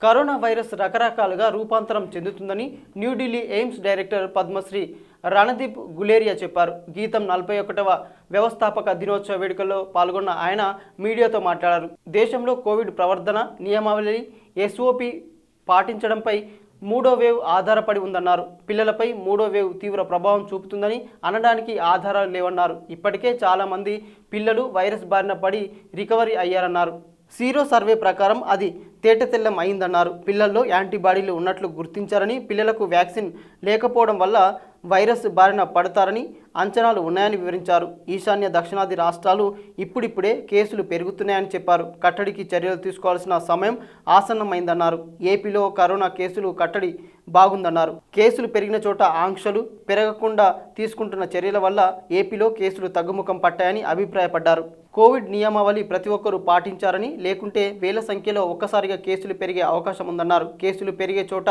Corona virus రకరకాలుగా రూపాంతరం చెందుతుందని న్యూఢిల్లీ ఎయిమ్స్ డైరెక్టర్ పద్మశ్రీ రణదీప్ గులేరియా చెప్పారు. గీతం 41వ వ్యవస్థాపక దినోత్సవ వేడుకల్లో పాల్గొన్న ఆయన మీడియాతో మాట్లాడారు. దేశంలో కోవిడ్ ప్రవర్తన నియమావళి ఎస్ఓపి పాటించడంపై మూడో వేవ్ ఆధారపడి ఉందన్నారు. పిల్లలపై మూడో వేవ్ తీవ్ర ప్రభావం చూపుతుందని అనడానికి ఆధారాలు లేవన్నారు. ఇప్పటికే చాలామంది పిల్లలు వైరస్ బారిన పడి రికవరీ అయ్యారన్నారు. సీరో సర్వే ప్రకారం అది తేటతెల్లం అయిందన్నారు. పిల్లల్లో యాంటీబాడీలు ఉన్నట్లు గుర్తించారని, పిల్లలకు వ్యాక్సిన్ లేకపోవడం వల్ల వైరస్ బారిన పడతారని అంచనాలు ఉన్నాయని వివరించారు. ఈశాన్య దక్షిణాది రాష్ట్రాలు ఇప్పుడిప్పుడే కేసులు పెరుగుతున్నాయని చెప్పారు. కట్టడికి చర్యలు తీసుకోవాల్సిన సమయం ఆసన్నమైందన్నారు. ఏపీలో కరోనా కేసులు కట్టడి బాగుందన్నారు. కేసులు పెరిగిన చోట ఆంక్షలు పెరగకుండా తీసుకుంటున్న చర్యల వల్ల ఏపీలో కేసులు తగ్గుముఖం పట్టాయని అభిప్రాయపడ్డారు. కోవిడ్ నియమావళి ప్రతి ఒక్కరూ పాటించారని, లేకుంటే వేల సంఖ్యలో ఒక్కసారిగా కేసులు పెరిగే అవకాశం ఉందన్నారు. కేసులు పెరిగే చోట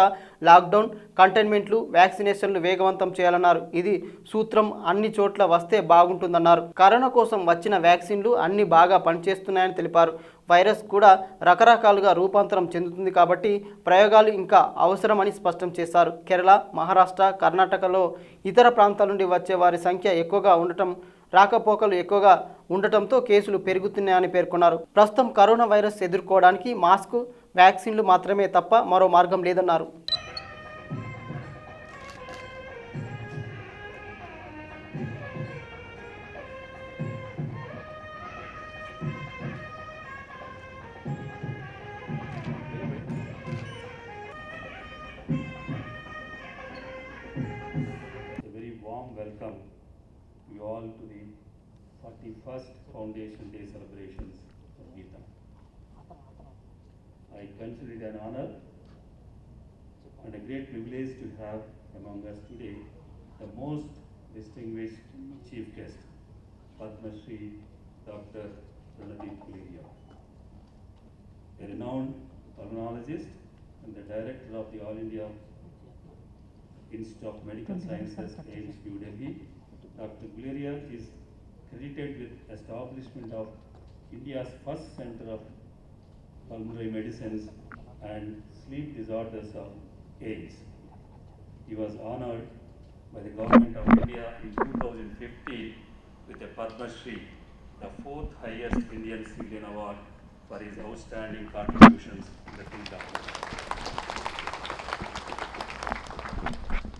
లాక్డౌన్, కంటైన్మెంట్లు, వ్యాక్సినేషన్లు వేగవంతం చేయాలన్నారు. ఇది సూత్రం అన్ని చోట్ల వస్తే బాగుంటుందన్నారు. కరోనా కోసం వచ్చిన వ్యాక్సిన్లు అన్ని బాగా పనిచేస్తున్నాయని తెలిపారు. వైరస్ కూడా రకరకాలుగా రూపాంతరం చెందుతుంది కాబట్టి ప్రయోగాలు ఇంకా అవసరమని స్పష్టం చేశారు. కేరళ, మహారాష్ట్ర, కర్ణాటకలో ఇతర ప్రాంతాల నుండి వచ్చే వారి సంఖ్య ఎక్కువగా ఉండటం, రాకపోకలు ఎక్కువగా ఉండటంతో కేసులు పెరుగుతున్నాయని పేర్కొన్నారు. ప్రస్తుతం కరోనా వైరస్ ఎదుర్కోవడానికి మాస్క్, వ్యాక్సిన్లు మాత్రమే తప్ప మరో మార్గం లేదన్నారు. Welcome you all to the 41st Foundation Day celebrations of Geetam. I consider it an honor and a great privilege to have among us today the most distinguished chief guest, Padma Shri Dr. Randeep Guleria, a renowned pulmonologist and the director of the All India Institute of Medical Sciences, AIIMS, New Delhi. Dr. Guleria is credited with establishment of India's first center of pulmonary medicines and sleep disorders of AIIMS. He was honored by the government of India in 2015 with a Padma Shri, the fourth highest Indian civilian award for his outstanding contributions in the field of medicine.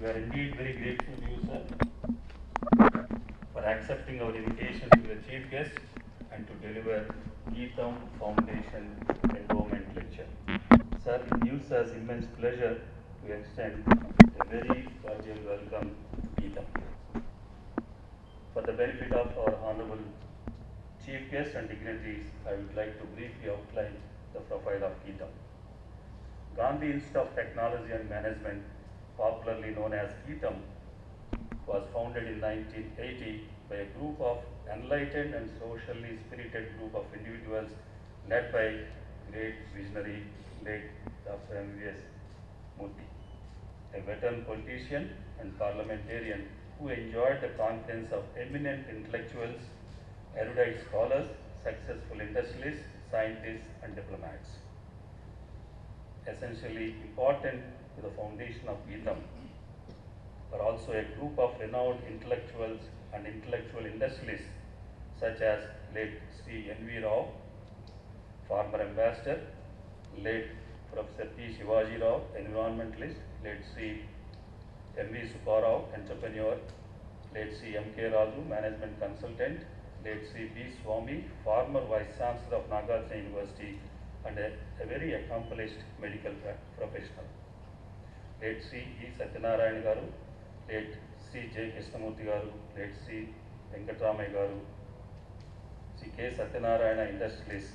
We are indeed very grateful to you, sir, for accepting our invitation to be the chief guest and to deliver Geetam Foundation Endowment Lecture. Sir, it gives us immense pleasure to extend a very cordial welcome to Geetam. For the benefit of our honorable chief guests and dignitaries, I would like to briefly outline the profile of Geetam. Gandhi Institute of Technology and Management, popularly known as Geetam, was founded in 1980 by a group of enlightened and socially spirited group of individuals led by great visionary late Dr. M.V.S. Murthy, a veteran politician and parliamentarian who enjoyed the confidence of eminent intellectuals, erudite scholars, successful industrialists, scientists, and diplomats. Essentially important to the foundation of Geetam are also a group of renowned intellectuals and intellectual industrialists such as late Sri N.V. Rao, former ambassador, late Professor P. Shivaji Rao, environmentalist, late Sri M.V. Subbarao, entrepreneur, late Sri M.K. Raju, management consultant, late Sri B. Swami, former vice chancellor of Nagarjuna University and a very accomplished medical professional. Late Sri E. Satyanarayana Garu, late Sri J. Krishnamurthy Garu, late Sri Venkatramaya Garu, Sri K. Satyanarayana, industrialist,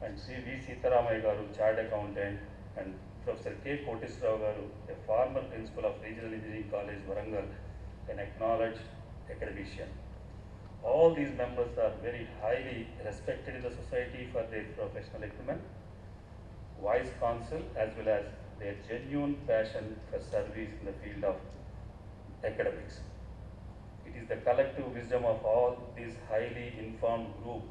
and Sri V. Sitaramaya Garu, chartered accountant, and Professor K. Kotisrao Garu, a former principal of Regional Engineering College, Warangal, an acknowledged academician. All these members are very highly respected in the society for their professional acumen, wise counsel, as well as their genuine passion for service in the field of academics. It is the collective wisdom of all this highly informed group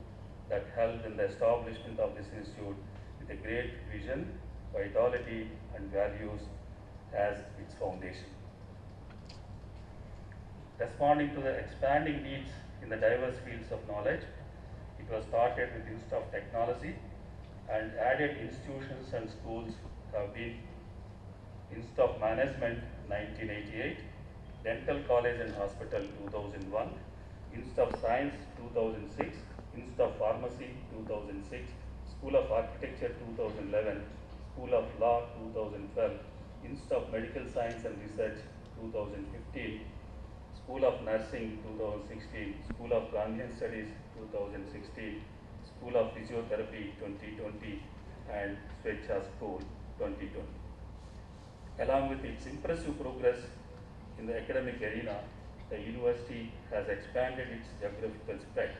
that helped in the establishment of this institute with a great vision vitality, and values as its foundation. Responding to the expanding needs in the diverse fields of knowledge, it was started with Institute of Technology, and added institutions and schools have been Institute of Management 1988, Dental College and Hospital 2001, Institute of Science 2006, Institute of Pharmacy 2006, School of Architecture 2011, School of Law 2012, Institute of Medical Science and Research 2015, School of Nursing 2016, School of Gandhian Studies 2016, School of Physiotherapy 2020, and Swechha School 2020. Along with its impressive progress in the academic arena, the university has expanded its geographical spread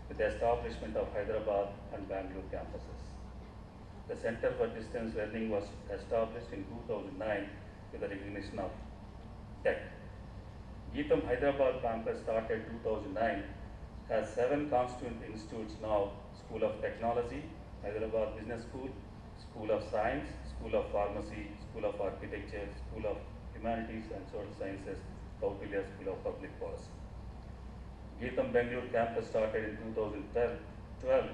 with the establishment of Hyderabad and Bangalore campuses. The Center for Distance Learning was established in 2009 with the recognition of TEC. Geetham Hyderabad campus started 2009, has 7 constituent institutes now: School of Technology, Hyderabad Business School, School of Science, School of Pharmacy, School of Architecture, School of Humanities and Social Sciences, Kautilya School of Public Policy. Geetham Bangalore campus started in 2012,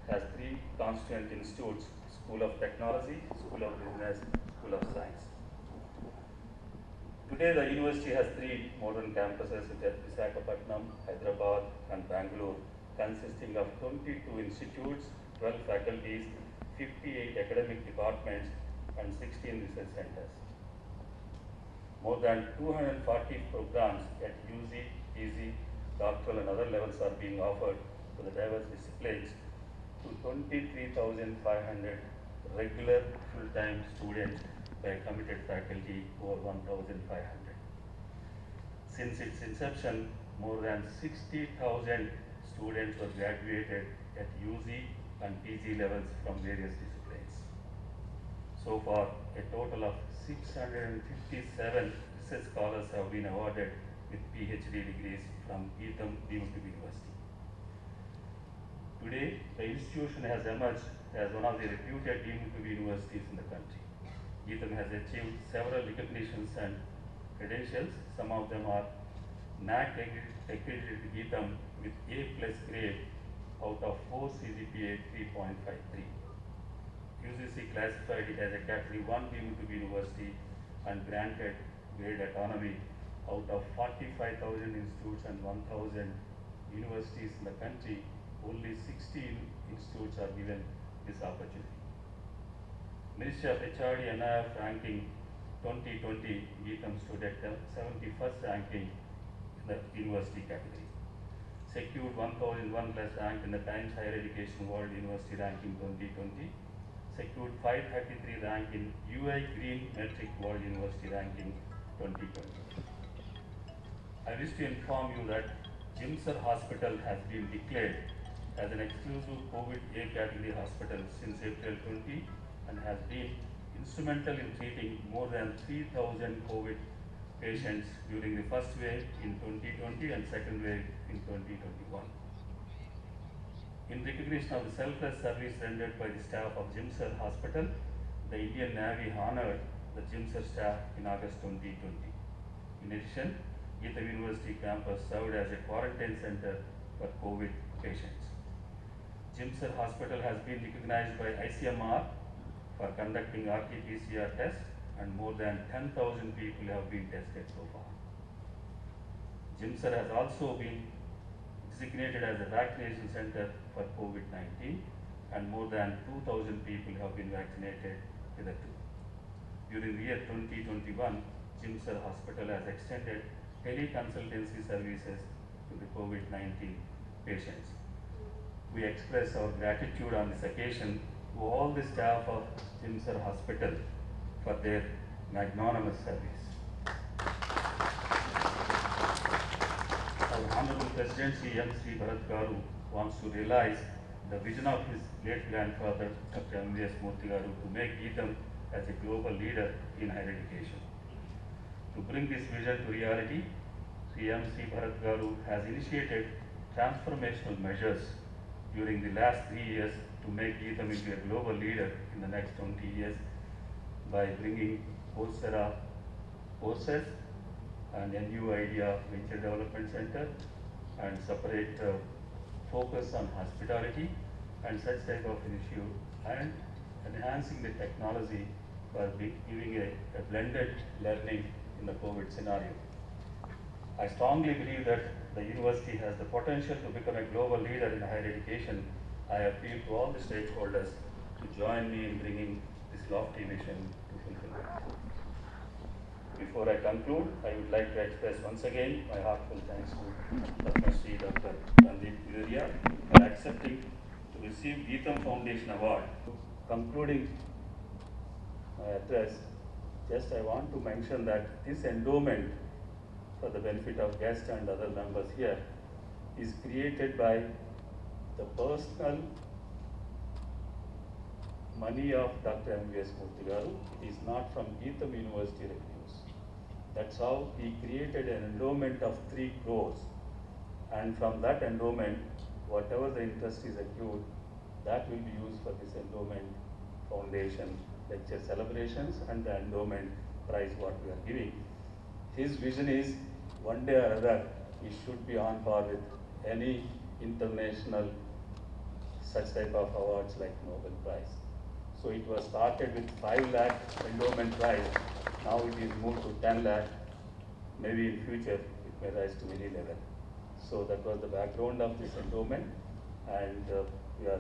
has 3 constituent institutes: School of Technology, School of Business, School of Science. Today, the university has 3 modern campuses at Visakhapatnam, Hyderabad, and Bangalore, consisting of 22 institutes, 12 faculties, 58 academic departments, and 16 research centers. More than 240 programs at UG, PG, doctoral, and other levels are being offered to the diverse disciplines to 23,500 regular full-time students by committed faculty over 1,500. Since its inception, more than 60,000 students were graduated at UG and PG levels from various disciplines. So far, a total of 657 research scholars have been awarded with PhD degrees from Geetham deemed to be university. Today, the institution has emerged as one of the reputed deemed to be universities in the country. Geetham has achieved several recognitions and credentials. Some of them are NAAC accredited Geetham with A+ grade out of 4 CGPA 3.53. QCC classified it as a Category 1 deemed to be university and granted grade autonomy out of 45,000 institutes and 1,000 universities in the country. Only 16 institutes are given this opportunity. Ministry of HRD NIF ranking 2020, Geetham stood at 71st ranking in the university category. Secured 1001 plus rank in the Times Higher Education World University Ranking 2020. Secured 533 rank in UI Green Metric World University Ranking 2020. I wish to inform you that Jimsar Hospital has been declared as an exclusive COVID A category hospital since April 20 and has been instrumental in treating more than 3,000 COVID patients during the first wave in 2020 and second wave in 2021. In recognition of the selfless service rendered by the staff of Jimsar Hospital, the Indian Navy honored the Jimsar staff in August 2020. In addition, Geetham University campus served as a quarantine center for COVID patients. Jimsar Hospital has been recognized by ICMR for conducting RT-PCR tests, and more than 10,000 people have been tested so far. Jimsar has also been designated as a vaccination center for COVID-19, and more than 2,000 people have been vaccinated hitherto. During the year 2021, Jimsar Hospital has extended teleconsultancy services to the COVID-19 patients. We express our gratitude on this occasion to all the staff of Jimsar Hospital for their magnanimous service. Our Honorable President Sri M. Sri Bharat Garu wants to realize the vision of his late grandfather, Dr. M.V.S. Murthy Garu, to make Geetham as a global leader in higher education. To bring this vision to reality, Sri M. Sri Bharat Garu has initiated transformational measures during the last 3 years to make Geetham into a global leader in the next 20 years by bringing Coursera courses and a new idea venture development center and separate focus on hospitality and such type of initiative and enhancing the technology for giving a blended learning in the COVID scenario. I strongly believe that the university has the potential to become a global leader in higher education. I appeal to all the stakeholders to join me in bringing this lofty vision to fulfillment. Before I conclude, I would like to express once again my heartfelt thanks to Padma Shri Dr. Randeep Guleria for accepting to receive Geetham Foundation Award. Concluding my address, just I want to mention that this endowment, for the benefit of guests and other members here, is created by the personal money of Dr. M.V.S. Murthy Garu. It is not from Geetham University revenues. That's how he created an endowment of 3 crores. And from that endowment, whatever the interest is accrued, that will be used for this endowment foundation lecture celebrations and the endowment prize what we are giving. His vision is one day or other he should be on par with any international such type of awards like Nobel Prize. So it was started with 5 lakh endowment prize. Now it is moved to 10 lakh. Maybe in future it may rise to any level. So that was the background of this endowment, and we are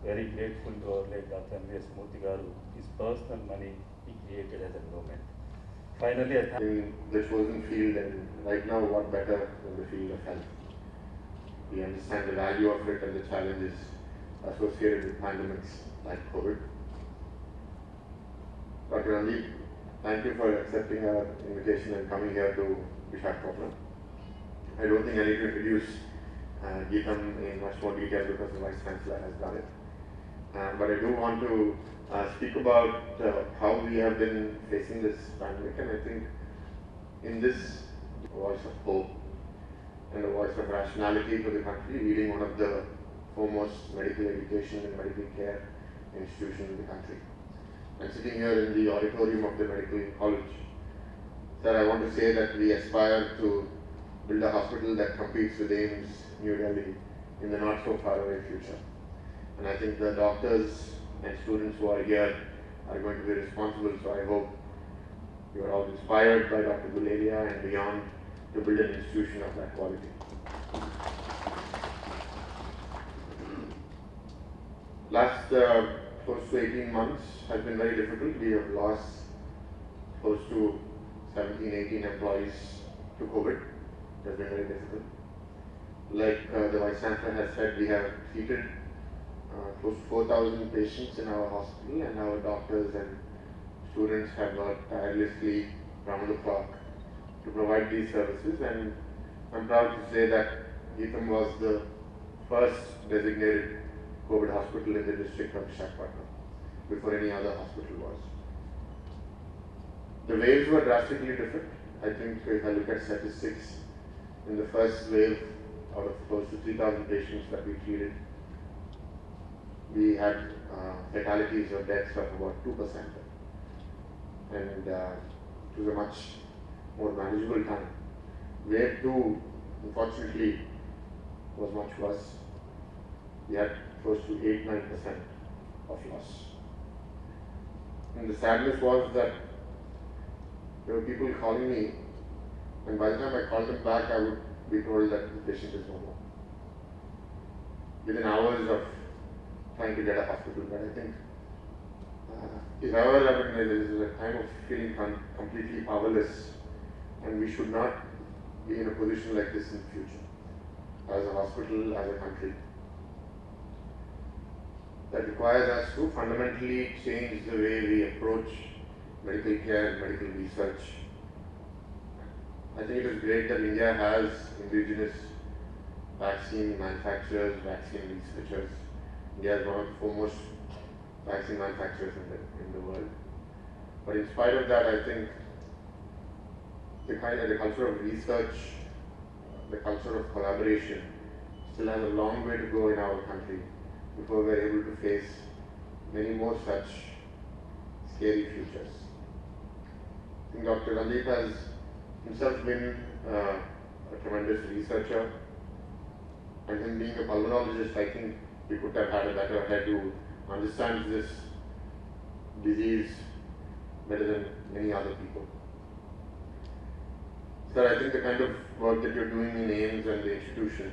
very grateful to our late Dr. M.V.S. Murthy Garu. His personal money he created as endowment. Finally, I thank in the chosen field, and right now what better than the field of health. We understand the value of it and the challenges associated with pandemics like COVID. Dr. Randeep, thank you for accepting our invitation and coming here to Visakhapatnam. I don't think I need to introduce Geetham in much more detail because the Vice Chancellor has done it. But I do want to speak about how we have been facing this pandemic, and I think in this voice of hope and a voice of rationality to the country, leading one of the foremost medical education and medical care institutions in the country. I'm sitting here in the auditorium of the Medical College. Sir, I want to say that we aspire to build a hospital that competes with AIIMS, New Delhi, in the not so far away future. And I think the doctors and students who are here are going to be responsible, so I hope you are all inspired by Dr. Guleria and beyond to build an institution of that quality. Last close to 18 months has been very difficult. We have lost close to 17, 18 employees to COVID. It has been very difficult. Like the Vice Chancellor has said, we have treated close to 4,000 patients in our hospital, and our doctors and students have worked tirelessly round the clock to provide these services, and I'm proud to say that Geetham was the first designated COVID hospital in the district of Visakhapatnam before any other hospital was. The waves were drastically different. I think if I look at statistics, in the first wave, out of close to 3,000 patients that we treated, we had fatalities or deaths of about 2%. And it was a much more manageable time. Wave 2, unfortunately, was much worse. We had close to 8-9% of loss. And the sadness was that there were people calling me, and by the time I called them back, I would be told that the patient is no more. Within hours of trying to get a hospital bed, I think if ever there is a time of feeling completely powerless, and we should not be in a position like this in the future, as a hospital, as a country. That requires us to fundamentally change the way we approach medical care and medical research. I think it is great that India has indigenous vaccine manufacturers, vaccine researchers. India is one of the foremost vaccine manufacturers in the world. But in spite of that, I think the culture of research, the culture of collaboration still has a long way to go in our country before we are able to face many more such scary futures. I think Dr. Randeep has himself been a tremendous researcher, and him being a pulmonologist, I think we could have had a better head who understands this disease better than many other people. So I think the kind of work that you're doing in AIIMS and the institution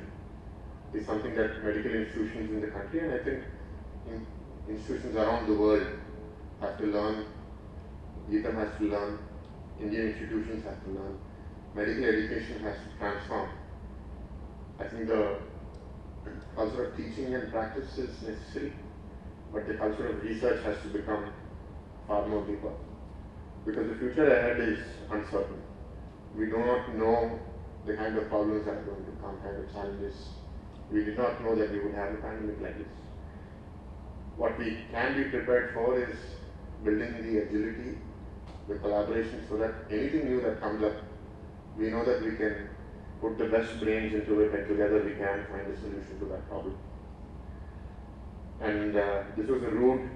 is something that medical institutions in the country, and I think institutions around the world have to learn, GITAM has to learn, Indian institutions have to learn, medical education has to transform. I think the culture of teaching and practice is necessary, but the culture of research has to become far more deeper, because the future ahead is uncertain. We do not know the kind of problems that are going to come, kind of challenges. We did not know that we would have a pandemic like this. What we can be prepared for is building the agility, the collaboration, so that anything new that comes up, we know that we can put the best brains into it, and together we can find a solution to that problem. And this was a rude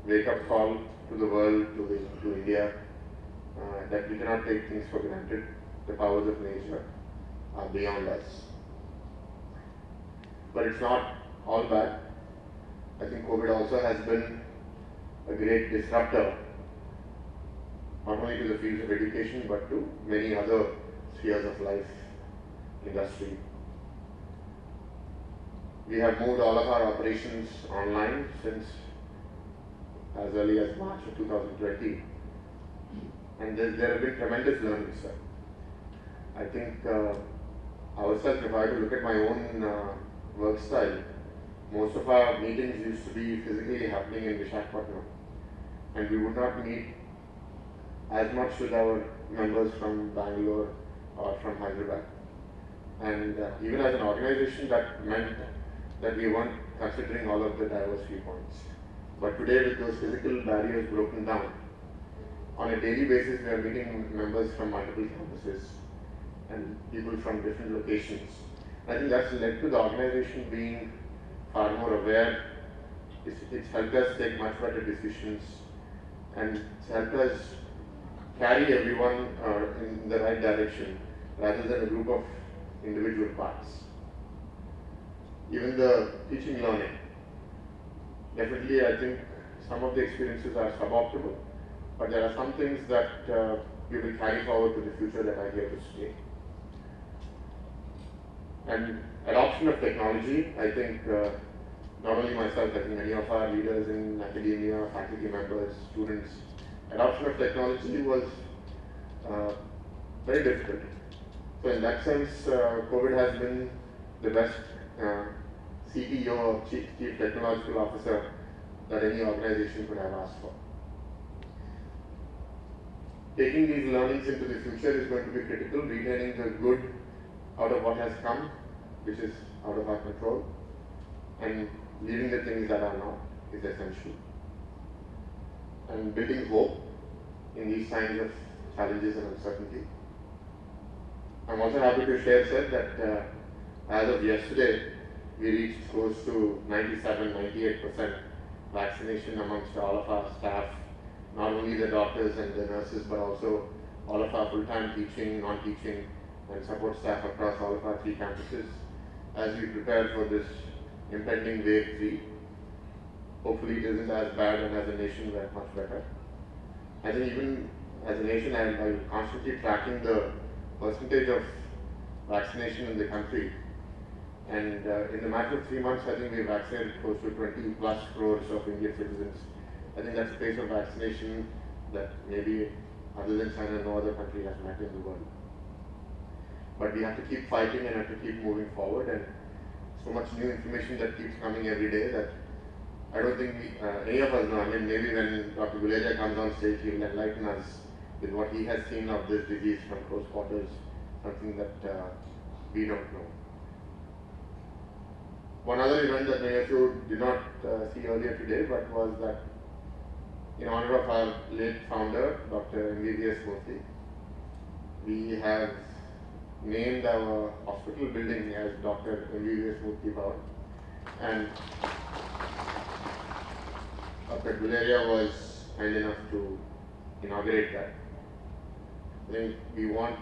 wake-up call to the world, to India, that we cannot take things for granted. The powers of nature are beyond us. But it's not all bad. I think COVID also has been a great disruptor, not only to the fields of education, but to many other spheres of life, industry. We have moved all of our operations online since as early as March of 2020. And there have been tremendous learnings, sir. I think ourselves, if I were to look at my own work style, most of our meetings used to be physically happening in Visakhapatnam, and we would not meet as much with our members from Bangalore or from Hyderabad. And even as an organization, that meant that we weren't considering all of the diverse viewpoints. But today, with those physical barriers broken down, on a daily basis, we are meeting members from multiple campuses and people from different locations. I think that's led to the organization being far more aware. It's helped us take much better decisions, and it's helped us carry everyone in the right direction rather than a group of individual parts. Even the teaching learning, definitely I think some of the experiences are suboptimal, but there are some things that we will carry forward to the future that are here to stay. And adoption of technology, I think not only myself, I think many of our leaders in academia, faculty members, students, adoption of technology was very difficult. So in that sense, COVID has been the best CTO, or Chief Technological Officer, that any organization could have asked for. Taking these learnings into the future is going to be critical, retaining the good out of what has come, which is out of our control, and leaving the things that are not is essential. And building hope in these times of challenges and uncertainty. I'm also happy to share, sir, that as of yesterday, we reached close to 97-98% vaccination amongst all of our staff, not only the doctors and the nurses, but also all of our full-time teaching, non-teaching, and support staff across all of our 3 campuses. As we prepare for this impending wave 3, hopefully it isn't as bad, and as a nation we're much better. I think even as a nation, I'm constantly tracking the percentage of vaccination in the country. And in the matter of 3 months, I think we vaccinated close to 20+ crores of Indian citizens. I think that's a pace of vaccination that maybe other than China, no other country has met in the world. But we have to keep fighting and have to keep moving forward, and so much new information that keeps coming every day that I don't think any of us know. I mean, maybe when Dr. Guleria comes on stage, he will enlighten us with what he has seen of this disease from close quarters, something that we don't know. One other event that many of you did not see earlier today, but was that in honor of our late founder, Dr. MBBS Murthy, we have named our hospital building as Dr. MBBS Murthy Bhavan. And Dr. Guleria was kind enough to inaugurate that. I think we want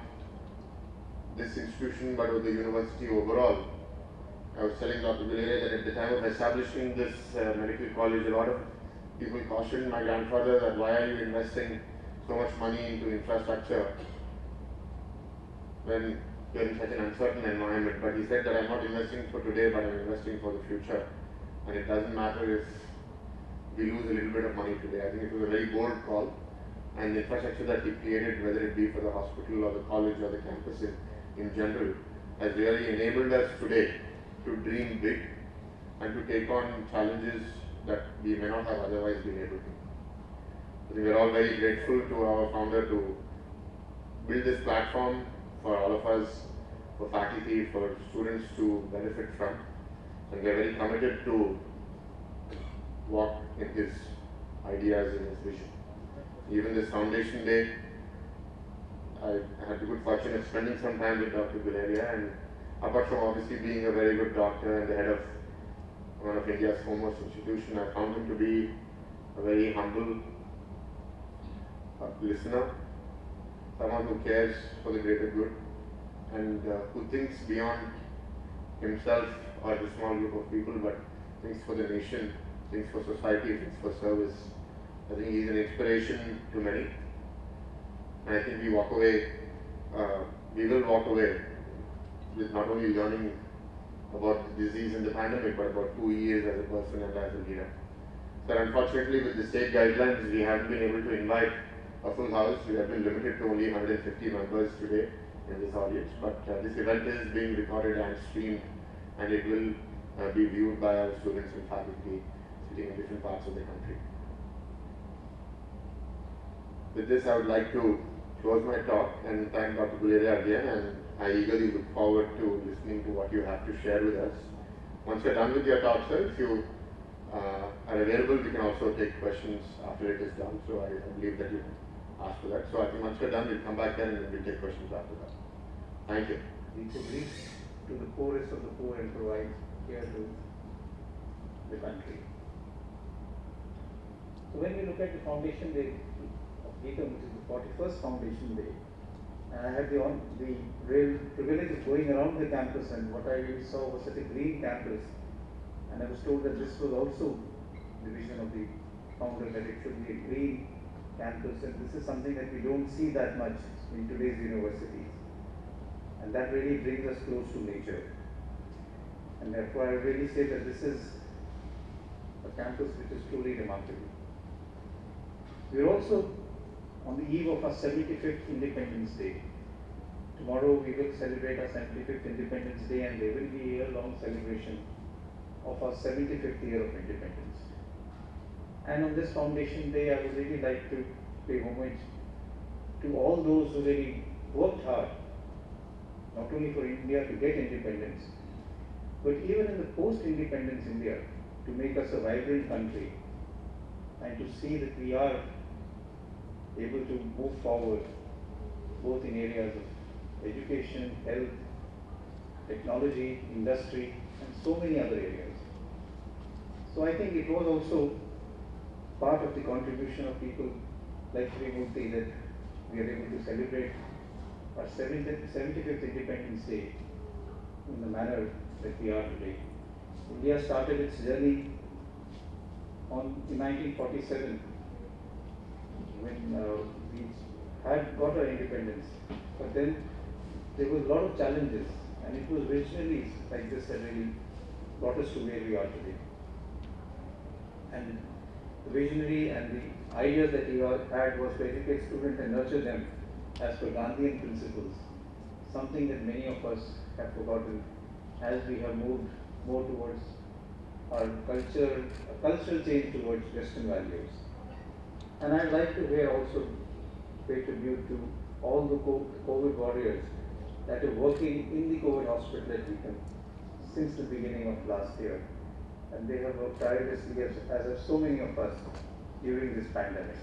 this institution, but with the university overall. I was telling Dr. Guleria that at the time of establishing this medical college, a lot of people cautioned my grandfather that why are you investing so much money into infrastructure when you're in such an uncertain environment. But he said that I'm not investing for today, but I'm investing for the future. And it doesn't matter if we lose a little bit of money today. I think it was a very bold call. And the infrastructure that he created, whether it be for the hospital or the college or the campus in general, has really enabled us today to dream big and to take on challenges that we may not have otherwise been able to. I think we're all very grateful to our founder to build this platform for all of us, for faculty, for students to benefit from. And we're very committed to walk in his ideas and his vision. Even this foundation day, I had the good fortune of spending some time with Dr. Guleria, and apart from obviously being a very good doctor and the head of one of India's foremost institutions, I found him to be a very humble listener, someone who cares for the greater good, and who thinks beyond himself or the small group of people, but thinks for the nation, thinks for society, thinks for service. I think he's an inspiration to many, and I think we will walk away with not only learning about the disease and the pandemic, but about who he is as a person and as a leader. So unfortunately, with the state guidelines, we haven't been able to invite a full house. We have been limited to only 150 members today in this audience, but this event is being recorded and streamed, and it will be viewed by our students and faculty sitting in different parts of the country. With this, I would like to close my talk and thank Dr. Guleria again, and I eagerly look forward to listening to what you have to share with us. Once you're done with your talk, sir, if you are available, we can also take questions after it is done. So I believe that you can ask for that. So I think once you're done, we'll come back then and we'll take questions after that. Thank you. We could reach to the poorest of the poor and provide care to the country. So when we look at the Foundation Day of GITAM, which is the 41st Foundation Day, and I had the real privilege of going around the campus, and what I really saw was such a green campus, and I was told that this was also the vision of the founder, that it should be a green campus, and this is something that we don't see that much in today's universities, and that really brings us close to nature. And therefore I really say that this is a campus which is truly remarkable. We are also on the eve of our 75th Independence Day. Tomorrow we will celebrate our 75th Independence Day, and there will be a year-long celebration of our 75th year of independence. And on this Foundation Day, I would really like to pay homage to all those who really worked hard, not only for India to get independence, but even in the post-independence India, to make us a vibrant country and to see that we are able to move forward both in areas of education, health, technology, industry, and so many other areas. So I think it was also part of the contribution of people like Sri Murthy that we are able to celebrate our 75th Independence Day in the manner that we are today. India started its journey in 1947 when we had got our independence, but then there was a lot of challenges, and it was visionaries like this that really brought us to where we are today. And the visionary and the idea that we had was to educate students and nurture them as per Gandhian principles, something that many of us have forgotten as we have moved more towards our cultural change towards Western values. And I'd like to here also pay tribute to all the COVID warriors that are working in the COVID hospital at GITAM since the beginning of last year. And they have worked tirelessly, as have so many of us, during this pandemic.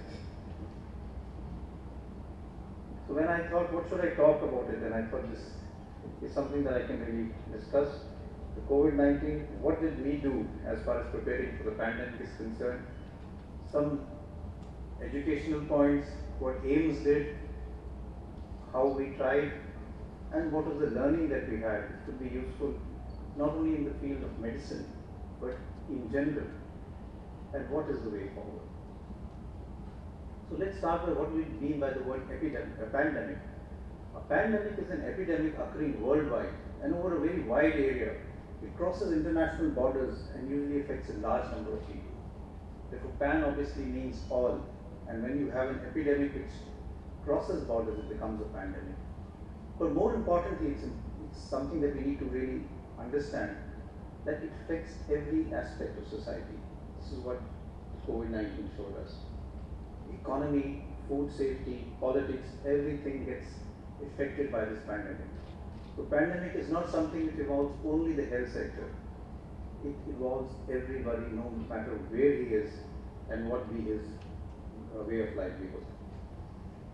So when I thought, what should I talk about it? And I thought this is something that I can really discuss. The COVID-19, what did we do as far as preparing for the pandemic is concerned? Some educational points, what AIMS did, how we tried, and what was the learning that we had. It could be useful not only in the field of medicine, but in general, and what is the way forward. So let's start with what we mean by the word epidemic, a pandemic. A pandemic is an epidemic occurring worldwide and over a very wide area. It crosses international borders and usually affects a large number of people. Therefore, pan obviously means all, and when you have an epidemic which crosses borders, it becomes a pandemic. But more importantly, it's something that we need to really understand, that it affects every aspect of society. This is what COVID-19 showed us. Economy, food safety, politics, everything gets affected by this pandemic. The pandemic is not something which involves only the health sector. It involves everybody, no matter where he is and what be his way of livelihood.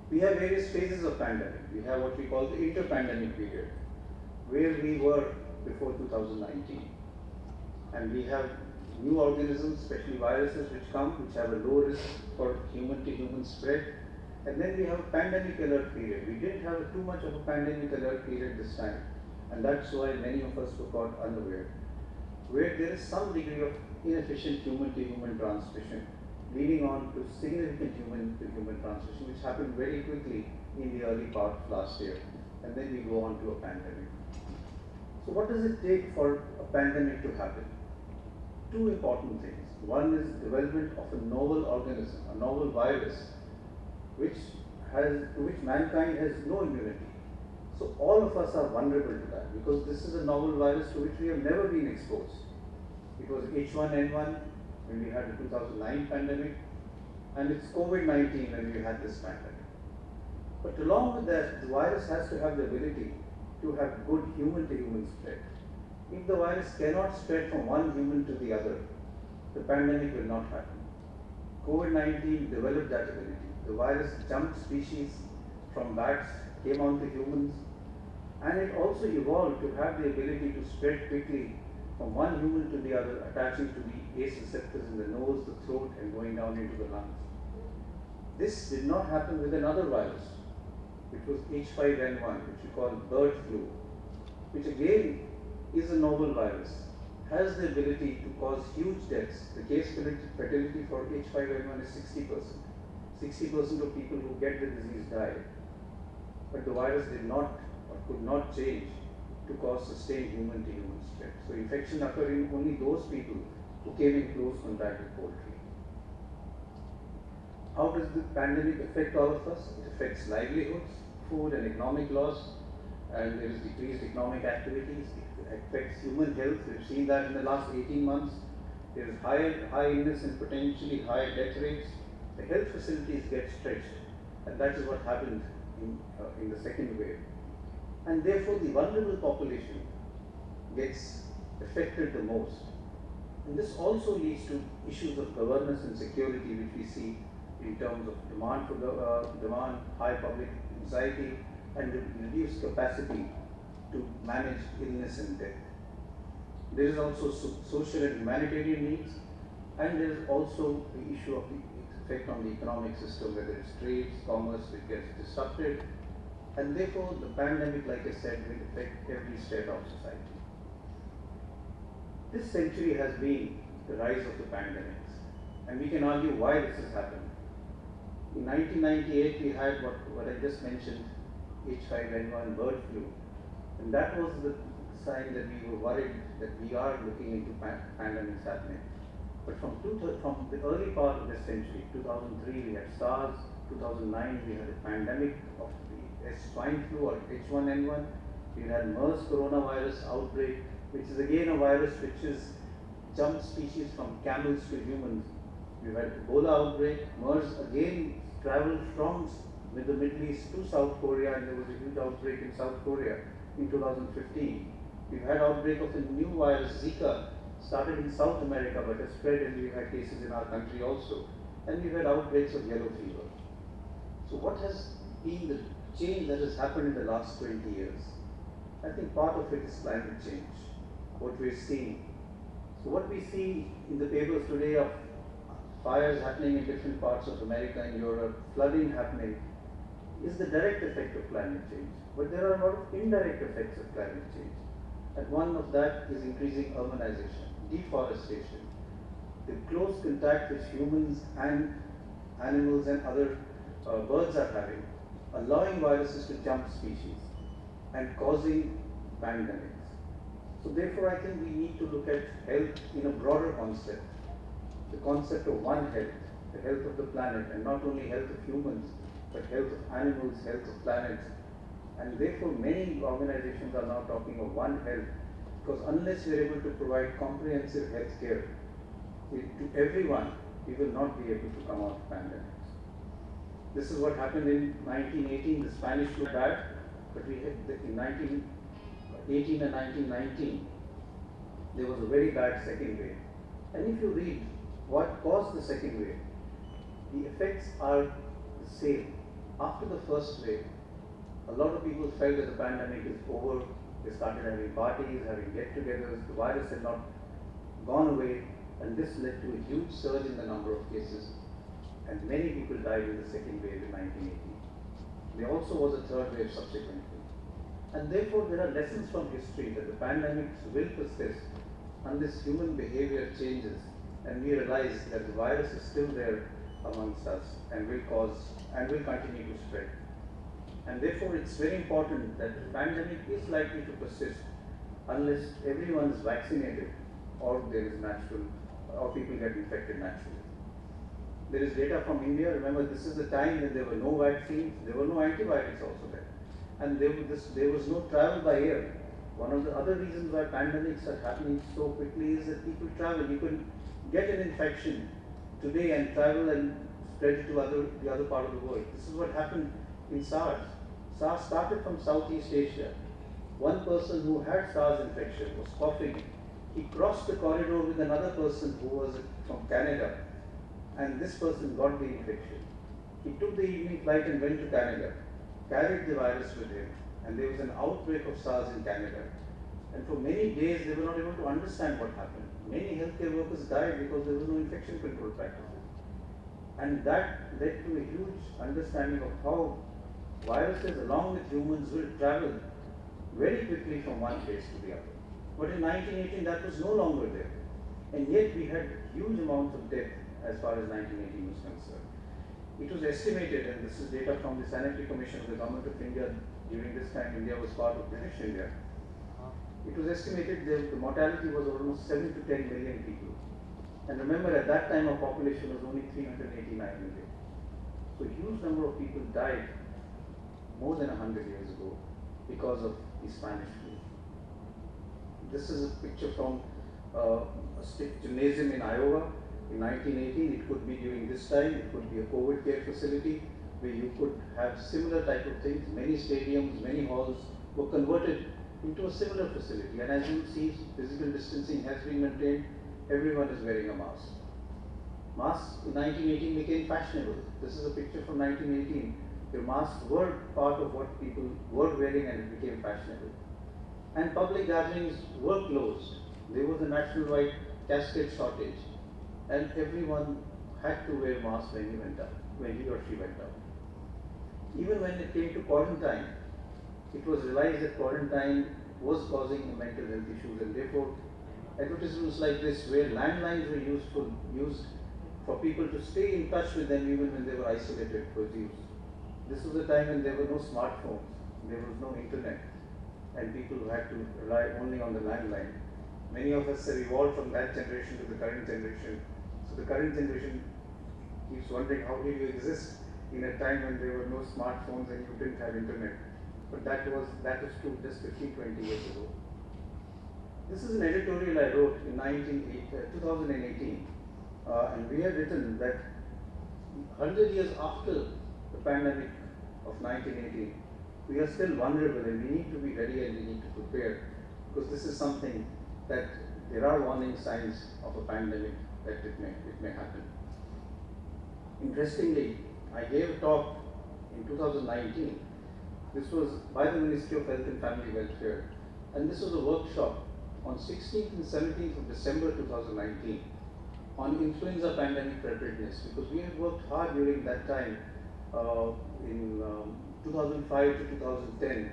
We have various phases of pandemic. We have what we call the inter-pandemic period, where we were before 2019. And we have new organisms, especially viruses which have a low risk for human-to-human spread. And then we have a pandemic alert period. We didn't have too much of a pandemic alert period this time. And that's why many of us were caught unaware, where there is some degree of inefficient human-to-human transmission, leading on to significant human-to-human transmission, which happened very quickly in the early part of last year. And then we go on to a pandemic. So what does it take for a pandemic to happen? Two important things. One is development of a novel organism, a novel virus, to which mankind has no immunity. So all of us are vulnerable to that, because this is a novel virus to which we have never been exposed. It was H1N1 when we had the 2009 pandemic, and it's COVID-19 when we had this pandemic. But along with that, the virus has to have the ability to have good human-to-human spread. If the virus cannot spread from one human to the other, the pandemic will not happen. COVID-19 developed that ability. The virus jumped species from bats, came on to humans, and it also evolved to have the ability to spread quickly from one human to the other, attaching to the ACE receptors in the nose, the throat, and going down into the lungs. This did not happen with another virus, which was H5N1, which we call bird flu, which again is a novel virus, has the ability to cause huge deaths. The case fatality for H5N1 is 60%. 60% of people who get the disease die. But the virus did not or could not change to cause sustained human-to-human spread. So infection occurred in only those people who came in close contact with poultry. How does the pandemic affect all of us? It affects livelihoods, food and economic loss, and there is decreased economic activities. It affects human health. We've seen that in the last 18 months. There is high illness and potentially high death rates. The health facilities get stretched, and that is what happened in the second wave. And therefore, the vulnerable population gets affected the most. And this also leads to issues of governance and security, which we see in terms of demand, high public anxiety, and reduced capacity to manage illness and death. There is also social and humanitarian needs, and there is also the issue of the effect on the economic system, whether it's trade, commerce, which gets disrupted, and therefore the pandemic, like I said, will affect every strata of society. This century has been the rise of the pandemics, and we can argue why this has happened. In 1998, we had what I just mentioned, H5N1 bird flu, and that was the sign that we were worried that we are looking into pandemics happening. But from the early part of this century, 2003 we had SARS, 2009 we had a pandemic of the swine flu or H1N1, we had MERS coronavirus outbreak, which is again a virus which is jumped species from camels to humans. We had Ebola outbreak. MERS again traveled from the Middle East to South Korea, and there was a huge outbreak in South Korea in 2015. We've had outbreak of a new virus, Zika, started in South America but has spread, and we've had cases in our country also. And we've had outbreaks of yellow fever. So what has been the change that has happened in the last 20 years? I think part of it is climate change, what we're seeing. So what we see in the papers today of fires happening in different parts of America and Europe, flooding happening, is the direct effect of climate change. But there are a lot of indirect effects of climate change. And one of that is increasing urbanization, deforestation, the close contact which humans and animals and other birds are having, allowing viruses to jump species and causing pandemics. So therefore I think we need to look at health in a broader concept, the concept of one health, the health of the planet, and not only health of humans, but health of animals, health of planets. And therefore many organizations are now talking of one health, because unless we are able to provide comprehensive health care to everyone, we will not be able to come out of pandemics. This is what happened in 1918, the Spanish flu bad, but we had in 1918 and 1919, there was a very bad second wave. And if you read what caused the second wave, the effects are the same. After the first wave, a lot of people felt that the pandemic is over. They started having parties, having get-togethers. The virus had not gone away, and this led to a huge surge in the number of cases. And many people died in the second wave in 1918. There also was a third wave subsequently. And therefore, there are lessons from history that the pandemics will persist unless human behavior changes and we realize that the virus is still there amongst us and will continue to spread. And therefore, it's very important that the pandemic is likely to persist unless everyone is vaccinated or there is or people get infected naturally. There is data from India. Remember, this is the time when there were no vaccines, there were no antibiotics also there. And there was no travel by air. One of the other reasons why pandemics are happening so quickly is that people travel. You can get an infection today and travel and spread it to the other part of the world. This is what happened in SARS. SARS started from Southeast Asia. One person who had SARS infection was coughing. He crossed the corridor with another person who was from Canada, and this person got the infection. He took the evening flight and went to Canada, carried the virus with him, and there was an outbreak of SARS in Canada. And for many days they were not able to understand what happened. Many healthcare workers died because there was no infection control practices. And that led to a huge understanding of how viruses along with humans will travel very quickly from one place to the other. But in 1918 that was no longer there. And yet we had huge amounts of death as far as 1918 was concerned. It was estimated, and this is data from the Sanitary Commission of the Government of India. During this time, India was part of British India. It was estimated that the mortality was almost 7 to 10 million people. And remember, at that time, our population was only 389 million. So a huge number of people died more than 100 years ago because of the Spanish flu. This is a picture from a gymnasium in Iowa in 1918. It could be during this time. It could be a COVID care facility where you could have similar type of things. Many stadiums, many halls were converted into a similar facility. And as you see, physical distancing has been maintained. Everyone is wearing a mask. Masks in 1918 became fashionable. This is a picture from 1918. The masks were part of what people were wearing, and it became fashionable. And public gatherings were closed. There was a nationwide cascade shortage, and everyone had to wear masks when he or she went out. Even when it came to quarantine, it was realized that quarantine was causing mental health issues, and therefore advertisements like this, where landlines were used for people to stay in touch with them even when they were isolated, was used. This was a time when there were no smartphones, there was no internet, and people had to rely only on the landline. Many of us have evolved from that generation to the current generation. So the current generation keeps wondering, how did you exist in a time when there were no smartphones and you didn't have internet? But that was true just 15, 20 years ago. This is an editorial I wrote in 2018, and we had written that 100 years after the pandemic of 1918, we are still vulnerable, and we need to be ready and we need to prepare, because this is something that there are warning signs of a pandemic that it may happen. Interestingly, I gave a talk in 2019. This was by the Ministry of Health and Family Welfare, and this was a workshop on 16th and 17th of December 2019. on influenza pandemic preparedness, because we had worked hard during that time in 2005 to 2010,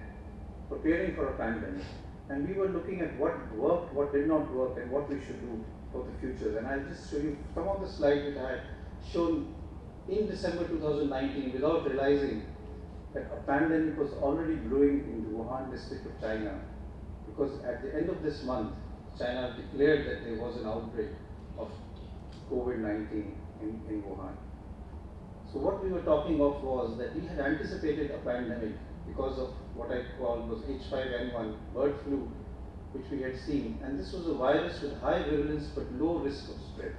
preparing for a pandemic, and we were looking at what worked, what did not work, and what we should do for the future. And I'll just show you some of the slides that I had shown in December 2019 without realizing that a pandemic was already brewing in the Wuhan district of China, because at the end of this month, China declared that there was an outbreak of COVID-19 in Wuhan. So what we were talking of was that we had anticipated a pandemic because of what I call was H5N1 bird flu, which we had seen, and this was a virus with high virulence but low risk of spread.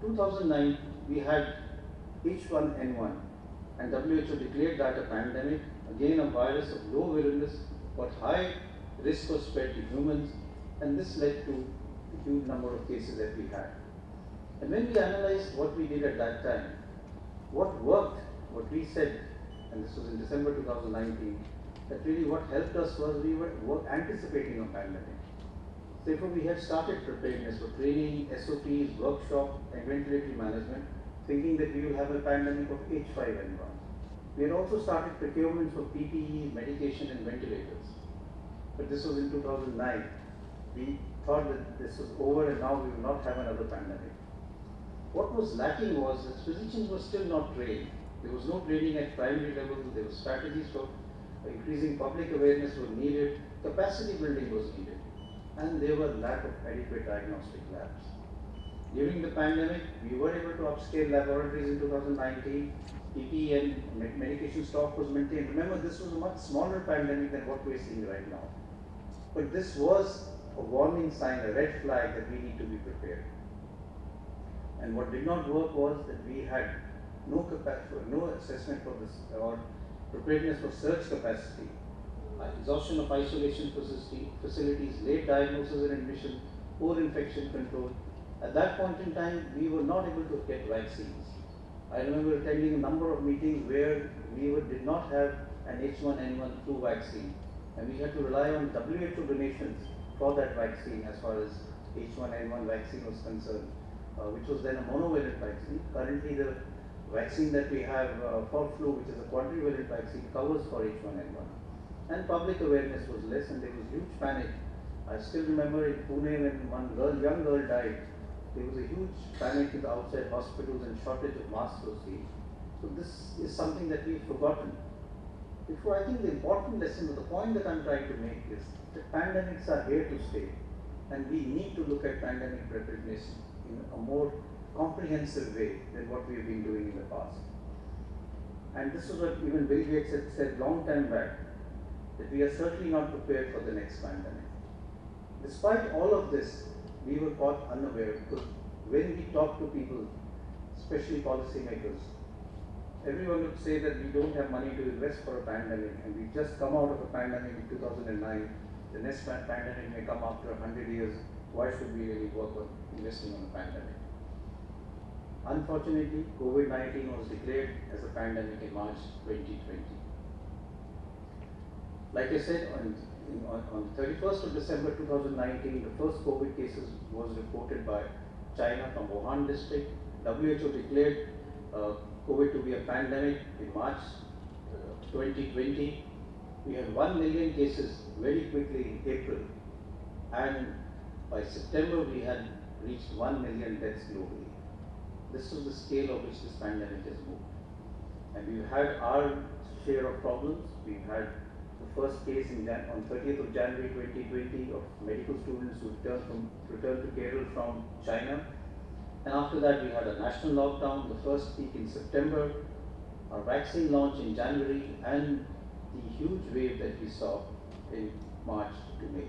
2009, we had H1N1, and WHO declared that a pandemic, again a virus of low virulence but high risk of spread to humans, and this led to the huge number of cases that we had. And when we analyzed what we did at that time, what worked, what we said, and this was in December 2019, that really what helped us was we were anticipating a pandemic. Therefore, we had started preparedness for training, SOPs, workshop, and ventilatory management, thinking that we will have a pandemic of H5N1. We had also started procurement for PPE, medication, and ventilators. But this was in 2009. We thought that this was over and now we will not have another pandemic. What was lacking was that physicians were still not trained. There was no training at primary level. There were strategies for increasing public awareness were needed. Capacity building was needed. And there were lack of adequate diagnostic labs. During the pandemic, we were able to upscale laboratories in 2019. PPE and medication stock was maintained. Remember, this was a much smaller pandemic than what we're seeing right now. But this was a warning sign, a red flag that we need to be prepared. And what did not work was that we had no assessment for this or preparedness for surge capacity, exhaustion of isolation facilities, late diagnosis and admission, poor infection control. At that point in time, we were not able to get vaccines. I remember attending a number of meetings where we did not have an H1N1 flu vaccine, and we had to rely on WHO donations for that vaccine as far as H1N1 vaccine was concerned, which was then a monovalent vaccine. Currently, the vaccine that we have for flu, which is a quadrivalent vaccine, covers for H1N1. And public awareness was less, and there was huge panic. I still remember in Pune when one young girl died, there was a huge panic in the outside hospitals and shortage of masks was seen. So this is something that we've forgotten. Therefore, I think the important lesson, or the point that I'm trying to make is that pandemics are here to stay, and we need to look at pandemic preparedness in a more comprehensive way than what we have been doing in the past. And this is what even Bill Gates had said long time back, that we are certainly not prepared for the next pandemic. Despite all of this, we were caught unaware, because when we talk to people, especially policymakers, everyone would say that we don't have money to invest for a pandemic, and we just come out of a pandemic in 2009. The next pandemic may come after 100 years. Why should we really work on investing on a pandemic? Unfortunately, COVID-19 was declared as a pandemic in March 2020. Like I said, on 31st of December 2019, the first COVID cases was reported by China from Wuhan district. WHO declared COVID to be a pandemic in March 2020. We had 1 million cases very quickly in April, and by September we had reached 1 million deaths globally. This is the scale of which this pandemic has moved. And we've had our share of problems. We've had the first case on 30th of January 2020 of medical students who returned to Kerala from China. And after that, we had a national lockdown, the first peak in September, our vaccine launch in January, and the huge wave that we saw in March to May.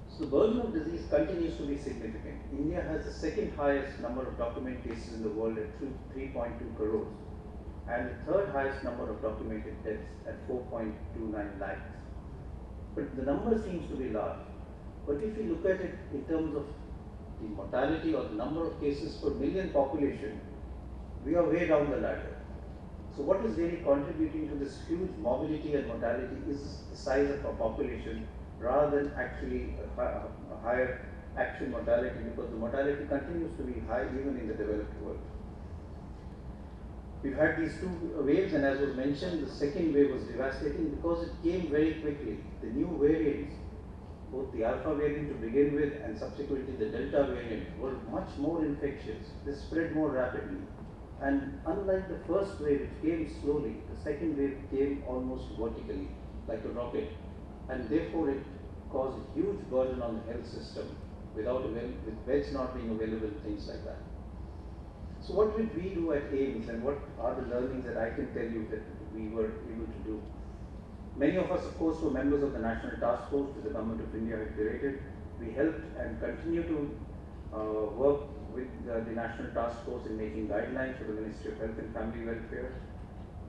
So the burden of disease continues to be significant. India has the second highest number of documented cases in the world at 3.2 crores, and the third highest number of documented deaths at 4.29 lakhs. But the number seems to be large. But if you look at it in terms of the mortality or the number of cases per million population, we are way down the ladder. So what is really contributing to this huge morbidity and mortality is the size of our population rather than actually a higher actual mortality, because the mortality continues to be high even in the developed world. We've had these two waves, and as was mentioned, the second wave was devastating because it came very quickly. The new variants, both the alpha variant to begin with and subsequently the delta variant, were much more infectious. They spread more rapidly. And unlike the first wave, which came slowly, the second wave came almost vertically, like a rocket. And therefore, it caused a huge burden on the health system with beds not being available, things like that. So what did we do at AIIMS, and what are the learnings that I can tell you that we were able to do? Many of us, of course, were members of the National Task Force that the Government of India had created. We helped and continue to work with the National Task Force in making guidelines for the Ministry of Health and Family Welfare.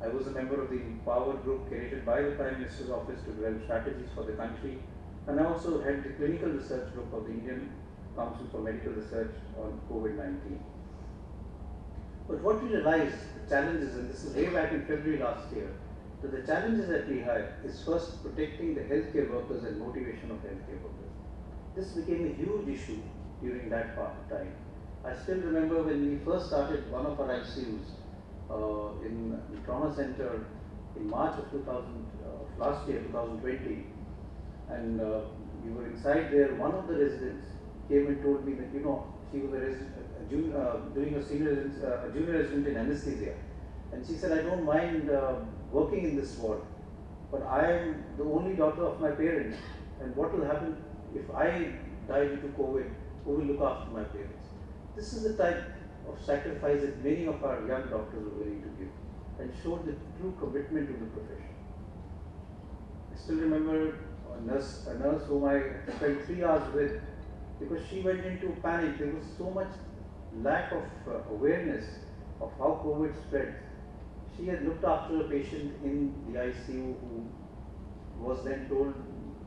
I was a member of the Power Group created by the Prime Minister's Office to develop strategies for the country, and I also head the clinical research group of the Indian Council for Medical Research on COVID-19. But what we realized, the challenges, and this is way back in February last year, that the challenges that we had is first protecting the healthcare workers and motivation of healthcare workers. This became a huge issue during that part of time. I still remember when we first started one of our ICUs in the trauma center in March of last year, 2020, and we were inside there. One of the residents came and told me that, she was doing a junior resident in anesthesia, and she said, I don't mind working in this ward, but I am the only daughter of my parents, and what will happen if I die due to COVID? Who will look after my parents? This is the type of sacrifice that many of our young doctors were willing to give, and showed the true commitment to the profession. I still remember a nurse whom I spent 3 hours with, because she went into panic. There was so much lack of awareness of how COVID spread. She had looked after a patient in the ICU who was then told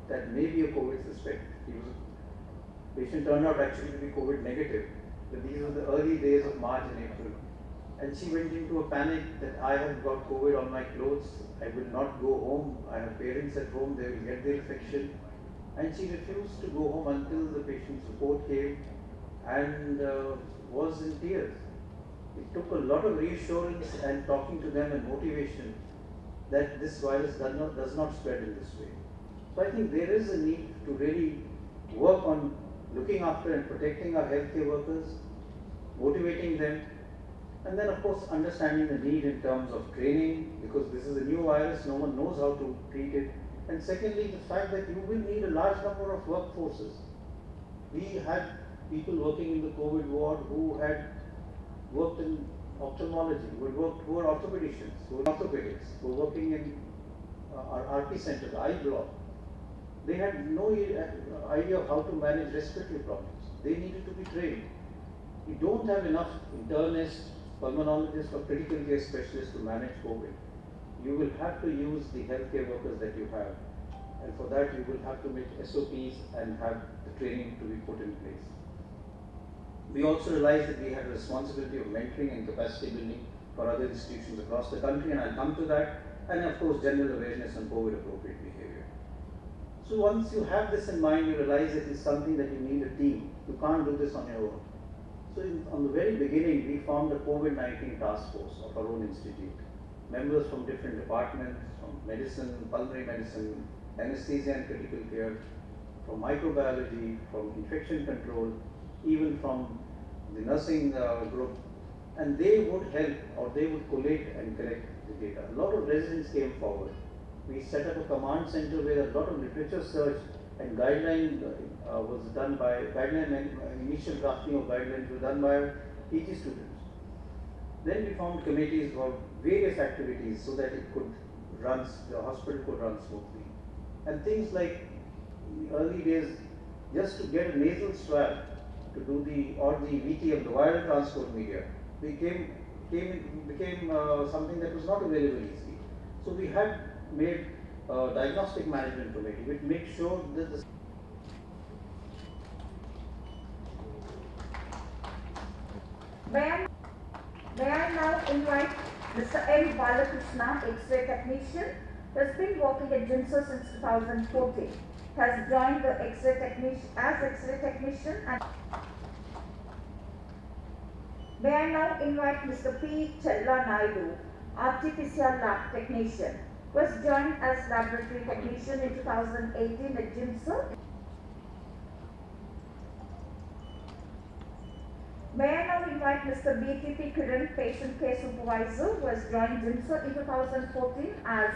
that maybe a COVID suspect. Patient turned out actually to be COVID negative, but these were the early days of March and April. And she went into a panic that I have got COVID on my clothes, I will not go home, I have parents at home, they will get the infection. And she refused to go home until the patient's report came, and was in tears. It took a lot of reassurance and talking to them and motivation that this virus does not spread in this way. So I think there is a need to really work on looking after and protecting our healthcare workers, motivating them, and then of course understanding the need in terms of training, because this is a new virus, no one knows how to treat it. And secondly, the fact that you will need a large number of workforces. We had people working in the COVID ward who had worked in ophthalmology, who were orthopedicians, who were orthopedics, who were working in our RP center, the eye block. They had no idea of how to manage respiratory problems. They needed to be trained. We don't have enough internists, pulmonologists, or critical care specialists to manage COVID. You will have to use the healthcare workers that you have, and for that you will have to make SOPs and have the training to be put in place. We also realized that we had a responsibility of mentoring and capacity building for other institutions across the country, and I'll come to that, and of course general awareness on COVID appropriate behavior. So once you have this in mind, you realize it is something that you need a team. You can't do this on your own. So on the very beginning, we formed a COVID-19 task force of our own institute. Members from different departments, from medicine, pulmonary medicine, anesthesia and critical care, from microbiology, from infection control, even from the nursing group, and they would help, or they would collate and collect the data. A lot of residents came forward. We set up a command center where a lot of literature search and guideline was done by, initial drafting of guidelines were done by PG students. Then we formed committees for various activities so that the hospital could run smoothly. And things like, in the early days, just to get a nasal swab to do the VTM, the viral transport media, became something that was not available easily. So we had made a diagnostic management committee which makes sure that the May I now invite Mr. M. Balakrishna, X-ray technician, has been working at JINSA since 2014. Has joined the X-ray technician and may I now invite Mr. P. Chella Naidu, RT-PCR lab technician, who has joined as laboratory technician in 2018 at JINSA. May I now invite Mr. BTP Kiran, patient care supervisor, who has joined JINSA in 2014 as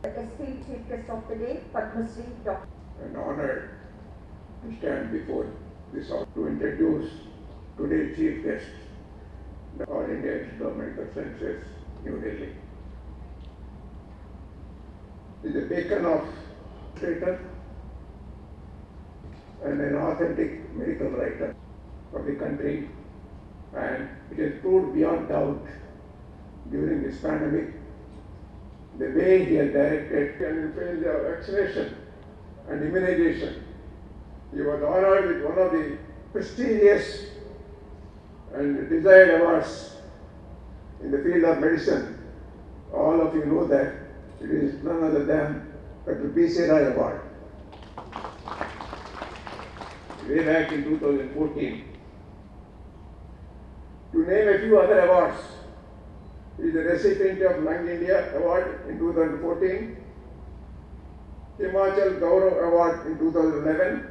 the esteemed chief guest of the day, Padma Shri Dr. An honor to stand before this house to introduce today's chief guest, the All India Institute of Medical Sciences, New Delhi. He is a beacon of traitor and an authentic medical writer of the country, and it is proved beyond doubt during this pandemic the way he has directed and influenced the vaccination and immunization. He was honored with one of the prestigious and desired awards in the field of medicine. All of you know that it is none other than Dr. B.C. Rai Award. Way back in 2014. To name a few other awards, he is the recipient of Young India Award in 2014, Himachal Gaurav Award in 2011.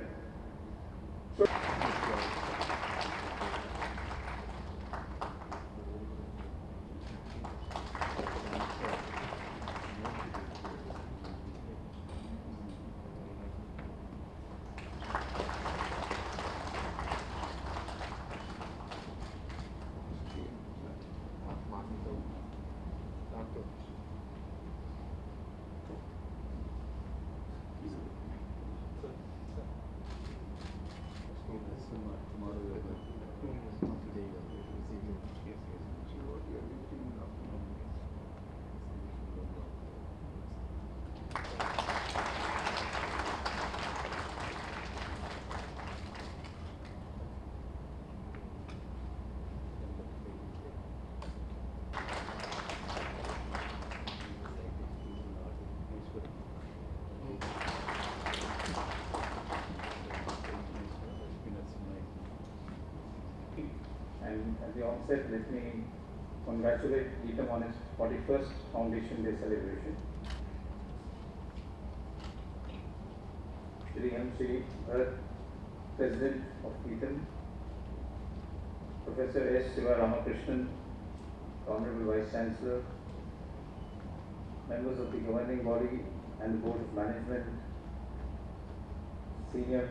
And at the onset, let me congratulate Geetam on his 41st Foundation Day celebration. Shri M. Shri Bharat, President of Geetam, Professor S. Siva Ramakrishnan, Honorable Vice Chancellor, members of the governing body and the Board of Management, senior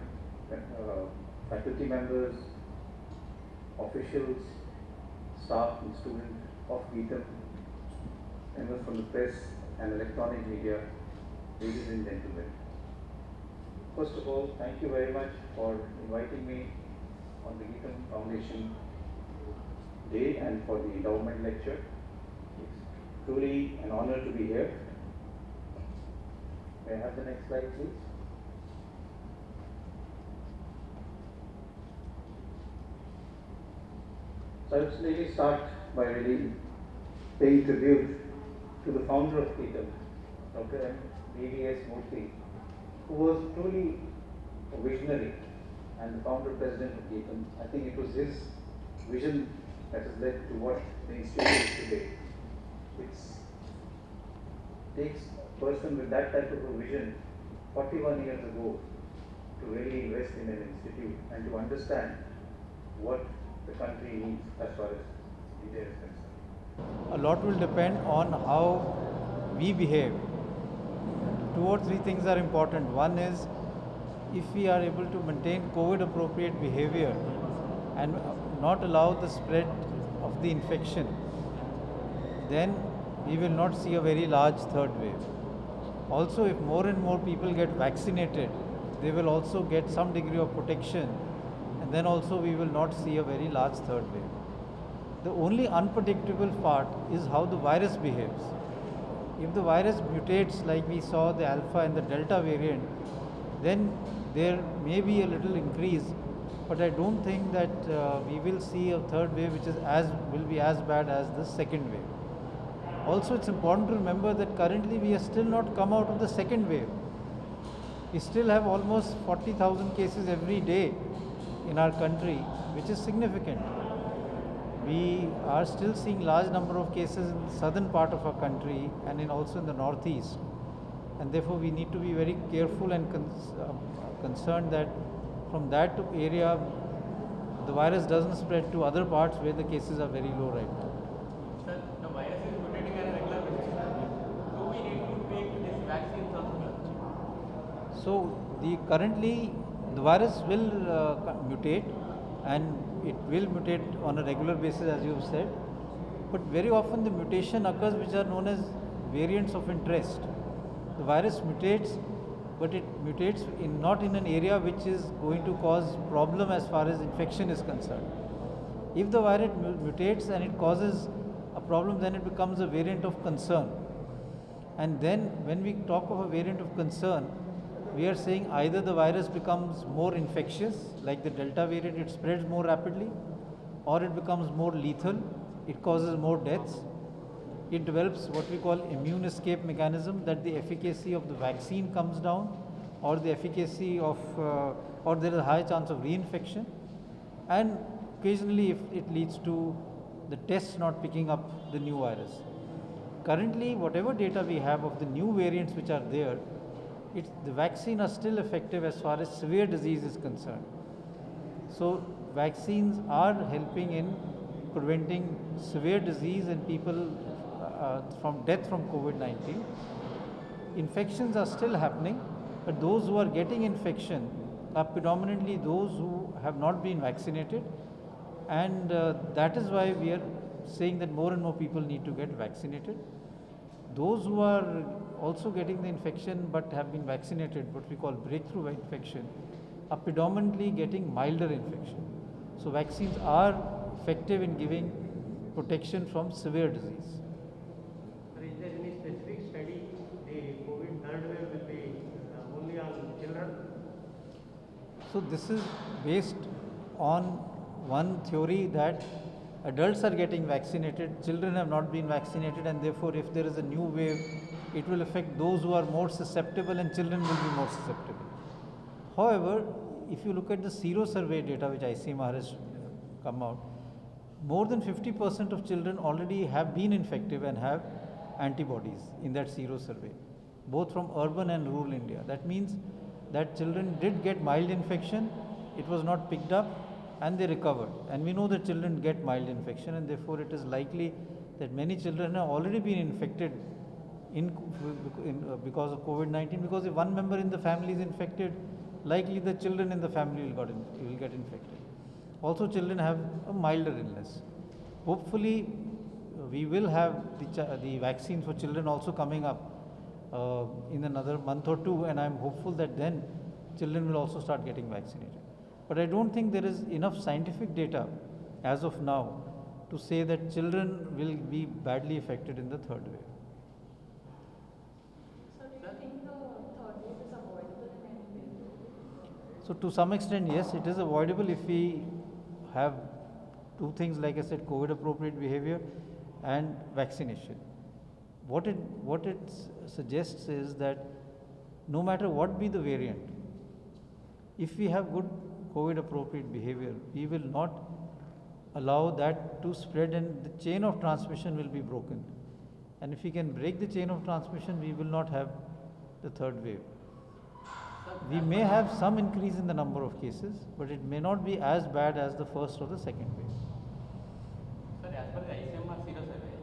faculty members, officials, staff and students of Geetam, members from the press and electronic media, ladies and gentlemen. First of all, thank you very much for inviting me on the Geetam Foundation Day and for the endowment lecture. It's truly an honor to be here. May I have the next slide, please? So I will really start by really paying tribute to the founder of Geetam, Dr. M. D.V.S. Murthy, who was truly a visionary and the founder president of Geetam. I think it was his vision that has led to what the institute is today. It takes a person with that type of a vision 41 years ago to really invest in an institute and to understand what the country needs as far as India is concerned. A lot will depend on how we behave. 2 or 3 things are important. One is, if we are able to maintain COVID appropriate behavior and not allow the spread of the infection, then we will not see a very large third wave. Also, if more and more people get vaccinated, they will also get some degree of protection, and then also we will not see a very large third wave. The only unpredictable part is how the virus behaves. If the virus mutates like we saw the alpha and the delta variant, then there may be a little increase, but I don't think that we will see a third wave which will be as bad as the second wave. Also, it's important to remember that currently we are still not come out of the second wave. We still have almost 40,000 cases every day in our country, which is significant. We are still seeing large number of cases in the southern part of our country and also in the northeast, and therefore we need to be very careful and concerned that from that area the virus doesn't spread to other parts where the cases are very low right now. Sir, the virus is mutating on a regular basis. Do we need to take this vaccine also? So currently the virus will mutate, and it will mutate on a regular basis, as you have said, but very often the mutation occurs which are known as variants of interest. The virus mutates, but it mutates not in an area which is going to cause problem as far as infection is concerned. If the virus mutates and it causes a problem, then it becomes a variant of concern. And then when we talk of a variant of concern, we are saying either the virus becomes more infectious, like the Delta variant, it spreads more rapidly, or it becomes more lethal, it causes more deaths. It develops what we call immune escape mechanism, that the efficacy of the vaccine comes down, or the efficacy of, or there is a high chance of reinfection, and occasionally if it leads to the tests not picking up the new virus. Currently, whatever data we have of the new variants which are there, the vaccine are still effective as far as severe disease is concerned. So vaccines are helping in preventing severe disease and people from death from COVID-19. Infections are still happening, but those who are getting infection are predominantly those who have not been vaccinated, and that is why we are saying that more and more people need to get vaccinated. Those who are also getting the infection but have been vaccinated, what we call breakthrough infection, are predominantly getting milder infection. So vaccines are effective in giving protection from severe disease. Is there any specific study the COVID third wave will be only on children? So this is based on one theory that adults are getting vaccinated, children have not been vaccinated, and therefore if there is a new wave, it will affect those who are more susceptible, and children will be more susceptible. However, if you look at the Sero survey data which ICMR has come out, more than 50% of children already have been infected and have antibodies in that Sero survey, both from urban and rural India. That means that children did get mild infection, it was not picked up, and they recovered. And we know that children get mild infection, and therefore it is likely that many children have already been infected because of COVID-19, because if one member in the family is infected, likely the children in the family will get infected. Also, children have a milder illness. Hopefully, we will have the vaccine for children also coming up in another month or two, and I am hopeful that then children will also start getting vaccinated. But I don't think there is enough scientific data as of now to say that children will be badly affected in the third wave. So do you think the third wave is avoidable in any way? So to some extent, yes, it is avoidable if we have two things, like I said, COVID appropriate behavior and vaccination. What it suggests is that no matter what be the variant, if we have good COVID appropriate behavior, we will not allow that to spread, and the chain of transmission will be broken. And if we can break the chain of transmission, we will not have the third wave. We may have some increase in the number of cases, but it may not be as bad as the first or the second wave. Sir, as per the ICMR Sero survey,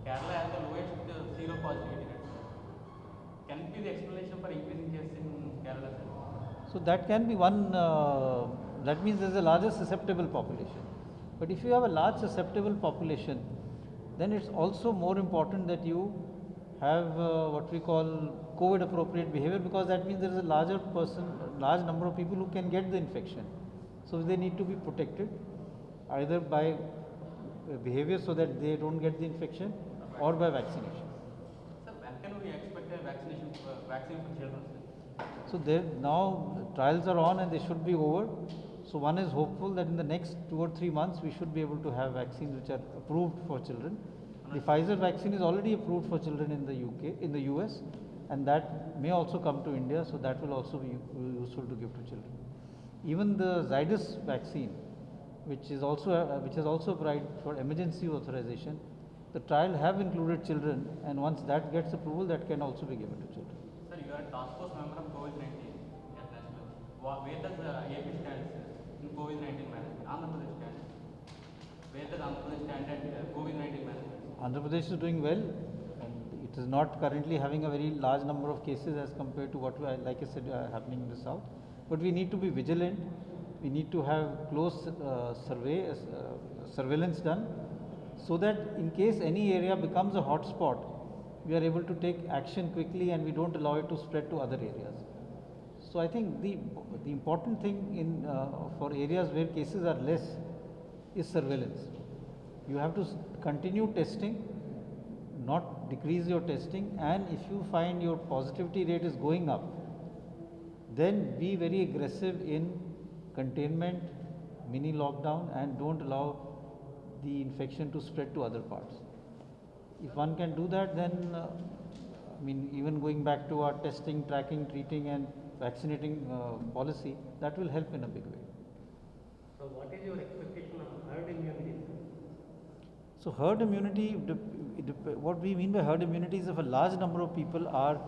Kerala has the lowest Sero positivity rate. Can it be the explanation for increasing cases in Kerala, sir? So that can be one, that means there is a larger susceptible population. But if you have a large susceptible population, then it's also more important that you have what we call COVID appropriate behavior, because that means there is a large number of people who can get the infection. So they need to be protected either by behavior so that they don't get the infection, or by vaccination. Sir, when can we expect a vaccine for children, sir? So there now trials are on and they should be over. So one is hopeful that in the next 2 or 3 months we should be able to have vaccines which are approved for children. The Pfizer vaccine is already approved for children in the UK, in the US, and that may also come to India, so that will also be useful to give to children. Even the Zydus vaccine, which has also applied for emergency authorization, the trial have included children, and once that gets approval, that can also be given to children. Sir, you are a task force member of COVID-19 at national. Where does AP stand in COVID-19 management? Andhra Pradesh stand. Where does Andhra Pradesh stand at COVID-19 management? Andhra Pradesh is doing well, and it is not currently having a very large number of cases as compared to what, like I said, happening in the south. But we need to be vigilant. We need to have close surveillance done, so that in case any area becomes a hot spot, we are able to take action quickly and we don't allow it to spread to other areas. So I think the important thing in for areas where cases are less is surveillance. You have to continue testing, not decrease your testing, and if you find your positivity rate is going up, then be very aggressive in containment, mini lockdown, and don't allow the infection to spread to other parts. If one can do that, then even going back to our testing, tracking, treating and vaccinating policy, that will help in a big way. So what is your expectation of herd immunity? So herd immunity, what we mean by herd immunity is if a large number of people are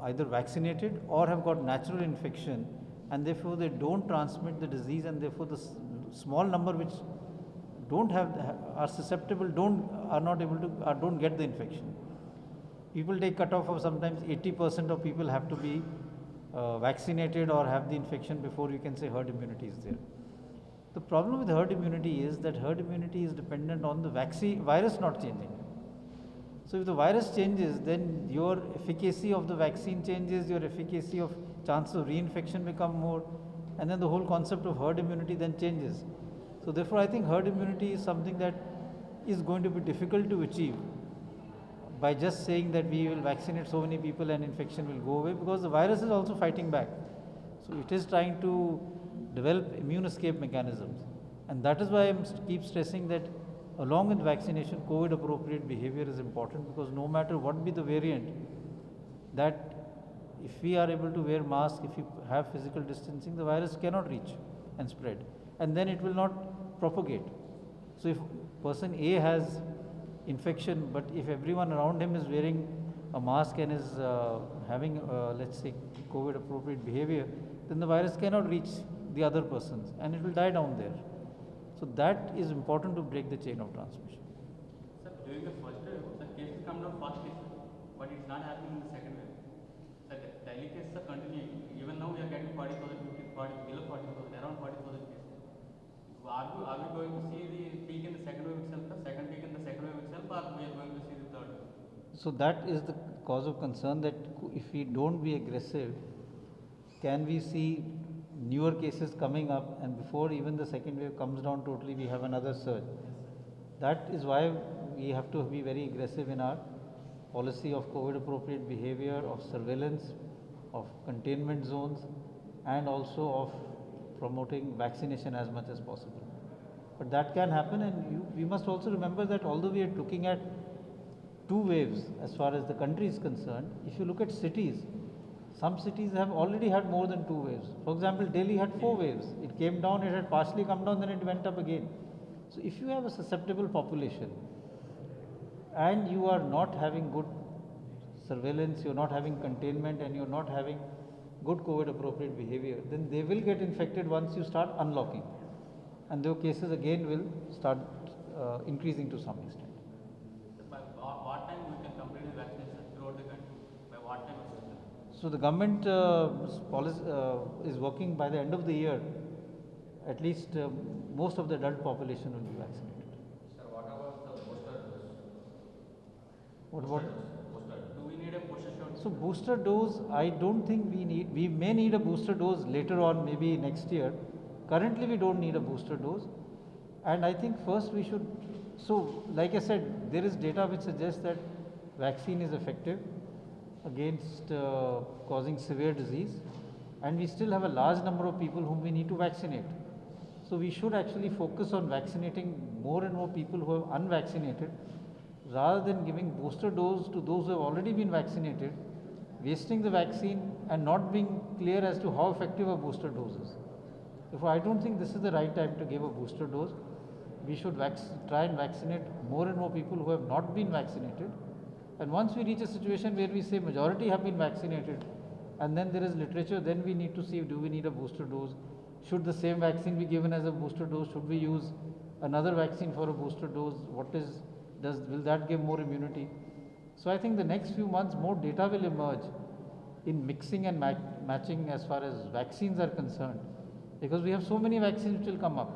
either vaccinated or have got natural infection, and therefore they don't transmit the disease, and therefore the small number which don't are susceptible don't get the infection. People take cutoff of sometimes 80% of people have to be vaccinated or have the infection before you can say herd immunity is there. The problem with herd immunity is that herd immunity is dependent on the virus not changing. So if the virus changes, then your efficacy of the vaccine changes, your efficacy of chance of reinfection become more, and then the whole concept of herd immunity then changes. So therefore I think herd immunity is something that is going to be difficult to achieve by just saying that we will vaccinate so many people and infection will go away, because the virus is also fighting back. So it is trying to develop immune escape mechanisms, and that is why I keep stressing that along with vaccination, COVID appropriate behavior is important, because no matter what be the variant, that if we are able to wear masks, if you have physical distancing, the virus cannot reach and spread, and then it will not propagate. So if person A has infection, but if everyone around him is wearing a mask and is having let's say COVID appropriate behavior, then the virus cannot reach the other persons and it will die down there. So that is important to break the chain of transmission. Sir, during the first wave, the cases come down fastly, but it's not happening in the second wave. The daily cases are continuing. Even now we are getting 40,000, below 40,000, around 40,000 cases. Are we going to see the peak in the second wave itself, the second peak in the second wave itself, or we are going to see the third wave? So that is the cause of concern, that if we don't be aggressive, can we see newer cases coming up, and before even the second wave comes down totally, we have another surge. That is why we have to be very aggressive in our policy of COVID appropriate behavior, of surveillance, of containment zones, and also of promoting vaccination as much as possible. But that can happen, and we must also remember that although we are looking at 2 waves as far as the country is concerned, if you look at cities, some cities have already had more than 2 waves. For example, Delhi had 4 waves. It came down, it had partially come down, then it went up again. So if you have a susceptible population and you are not having good surveillance, you're not having containment, and you're not having good COVID appropriate behavior, then they will get infected once you start unlocking. And the cases again will start increasing to some extent. By what time we can complete the vaccination throughout the country? By what time? So the government policy is working by the end of the year, at least most of the adult population will be vaccinated. Sir, what about the booster dose? What about? Booster. Do we need a booster shot? So booster dose, I don't think we need. We may need a booster dose later on, maybe next year. Currently we don't need a booster dose, and I think first we should. So like I said, there is data which suggests that vaccine is effective, against causing severe disease, and we still have a large number of people whom we need to vaccinate. So we should actually focus on vaccinating more and more people who are unvaccinated, rather than giving booster dose to those who have already been vaccinated, wasting the vaccine and not being clear as to how effective a booster dose is. Therefore, I don't think this is the right time to give a booster dose. We should try and vaccinate more and more people who have not been vaccinated. And once we reach a situation where we say majority have been vaccinated, and then there is literature, then we need to see, do we need a booster dose? Should the same vaccine be given as a booster dose? Should we use another vaccine for a booster dose? Will that give more immunity? So I think the next few months more data will emerge in mixing and matching as far as vaccines are concerned, because we have so many vaccines which will come up.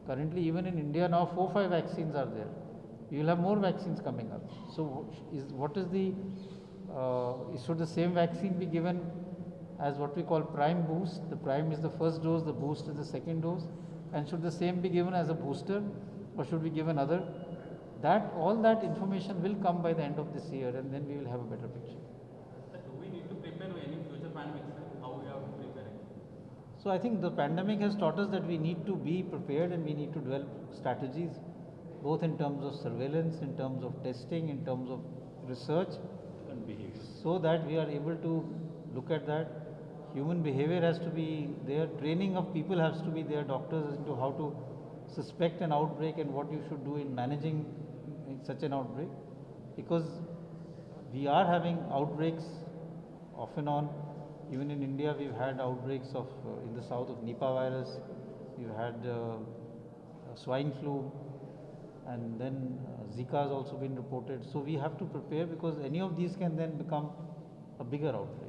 Currently, even in India now, 4-5 vaccines are there. We will have more vaccines coming up. So should the same vaccine be given as what we call prime boost? The prime is the first dose, the boost is the second dose. And should the same be given as a booster, or should we give another? All that information will come by the end of this year, and then we will have a better picture. Sir, do we need to prepare for any future pandemics? How we are preparing? So I think the pandemic has taught us that we need to be prepared, and we need to develop strategies, both in terms of surveillance, in terms of testing, in terms of research, And behavior. so that we are able to look at that. Human behavior has to be there, training of people has to be there, doctors into how to suspect an outbreak and what you should do in managing such an outbreak, because we are having outbreaks off and on. Even in India, we've had outbreaks of in the south of Nipah virus, we've had swine flu, and then Zika has also been reported. So we have to prepare, because any of these can then become a bigger outbreak.